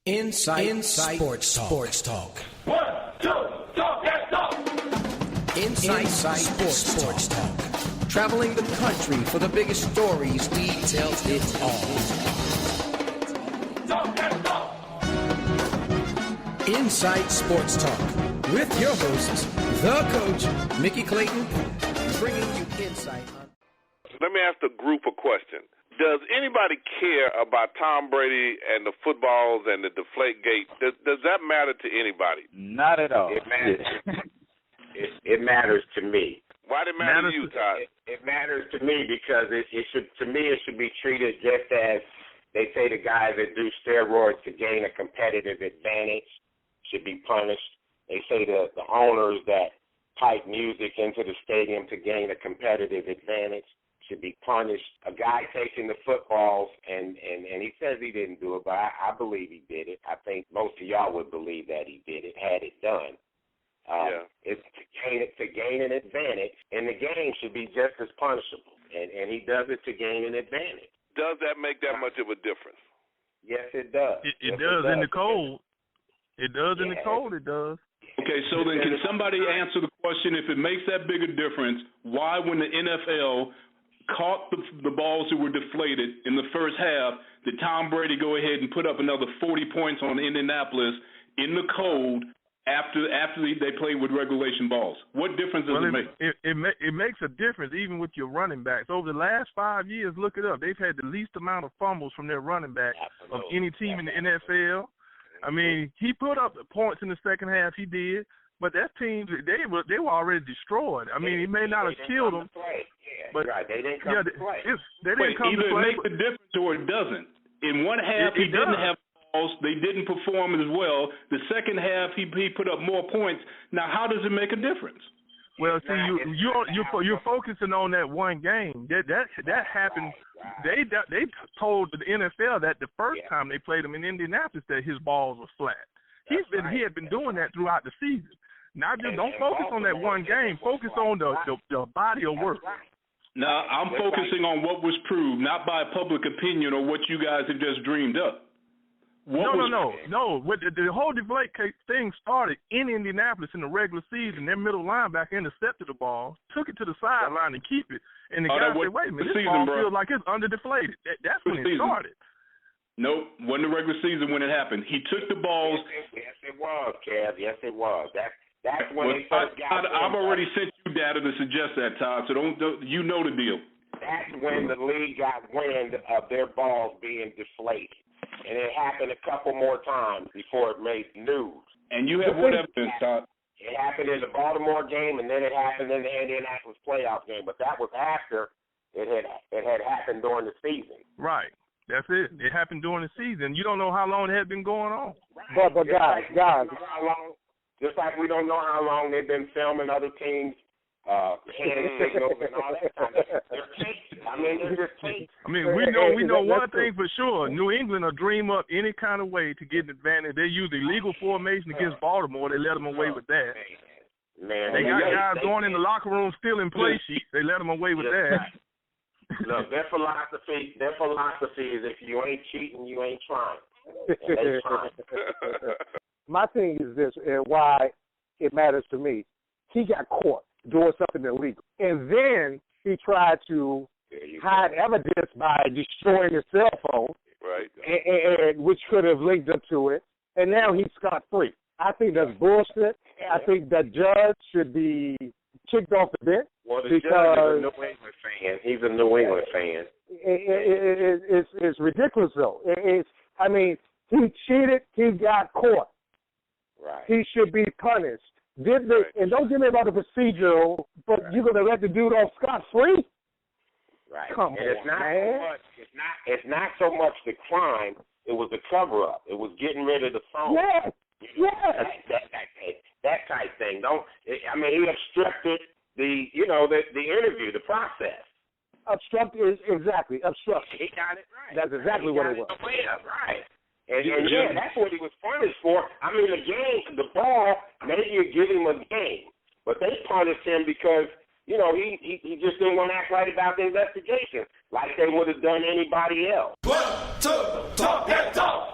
INSiiGHTS Sports Talk. 1, 2, talk that talk. INSiiGHTS Sports Talk. Traveling the country for the biggest stories, we tell it all. Talk that talk. INSiiGHTS Sports Talk with your hosts, the coach, Mickey Clayton, bringing you insight on. Let me ask the group a question. Does anybody care about Tom Brady and the footballs and the Deflate Gate? Does that matter to anybody? Not at all. It matters. It matters to me. Why did it matter to you, Todd? It matters to me because it should be treated just as they say the guys that do steroids to gain a competitive advantage should be punished. They say the owners that pipe music into the stadium to gain a competitive advantage should be punished. A guy taking the footballs, and he says he didn't do it, but I believe he did it. I think most of y'all would believe that he did it, had it done. It's to gain an advantage, and the game should be just as punishable. And he does it to gain an advantage. Does that make that much of a difference? Yes, it does. It does in the cold. It does in the cold, it does. Okay, so then can somebody answer the question, if it makes that big a difference, why when the NFL caught the balls that were deflated in the first half, did Tom Brady go ahead and put up another 40 points on Indianapolis in the cold after they played with regulation balls? What difference does it make? It makes a difference even with your running backs. Over the last 5 years, look it up, they've had the least amount of fumbles from their running back of any team in the NFL. I mean, he put up the points in the second half, he did, but that team, they were already destroyed. I mean, he may not have killed them. But they didn't come to play. They didn't come to play. Either it makes a difference or it doesn't. In one half, he didn't have balls. They didn't perform as well. The second half, he put up more points. Now, how does it make a difference? Well, see, you're focusing on that one game. That happened. They told the NFL that the first time they played him in Indianapolis that his balls were flat. He had been doing that throughout the season. Now, just don't focus on that one game. Focus on the body of work. Now, I'm focusing on what was proved, not by public opinion or what you guys have just dreamed up. No. The whole Deflate Gate thing started in Indianapolis in the regular season. Their middle linebacker intercepted the ball, took it to the sideline and keep it. And the guy said, wait a minute, this ball feels like it's under-deflated. That's when it started. Nope, wasn't the regular season when it happened. He took the balls. Yes, it was, Kev. Yes, it was. That's when they first got. I've already sent you data to suggest that, Todd. So don't you know the deal? That's when the league got wind of their balls being deflated, and it happened a couple more times before it made news. And you have what evidence, Todd? It happened in the Baltimore game, and then it happened in the Indianapolis playoff game. But that was after it had happened during the season. Right. That's it. It happened during the season. You don't know how long it had been going on. Right. But guys, just like we don't know how long they've been filming other teams' hand signals and all that kind of stuff. They're taped. I mean, they're just taped. I mean, we know one thing for sure. New England will dream up any kind of way to get an advantage. They use illegal formation against Baltimore. They let them away with that. Man, they got guys going in the locker room stealing play sheets. They let them away with that. Look, their philosophy is if you ain't cheating, you ain't trying. And they trying. My thing is this, and why it matters to me. He got caught doing something illegal, and then he tried to hide evidence by destroying his cell phone, right? And which could have linked up to it, and now he's scot-free. I think that's bullshit. I think that judge should be kicked off the bench. Well, the judge is a New England fan. He's a New England fan. It's ridiculous, though. I mean, he cheated. He got caught. Right. He should be punished. And don't give me about the procedural, but you're going to let the dude off scot-free? Right. Come and on, man. It's not so much the crime. It was the cover-up. It was getting rid of the phone. Yes. That type thing. He obstructed the interview, the process. Exactly. Obstruction. He got it right. That's exactly what it was. Right. And that's what he was punished for. I mean, the ball, maybe you give him a game, but they punished him because, he just didn't want to act right about the investigation, like they would have done anybody else. 1, 2, talk that talk.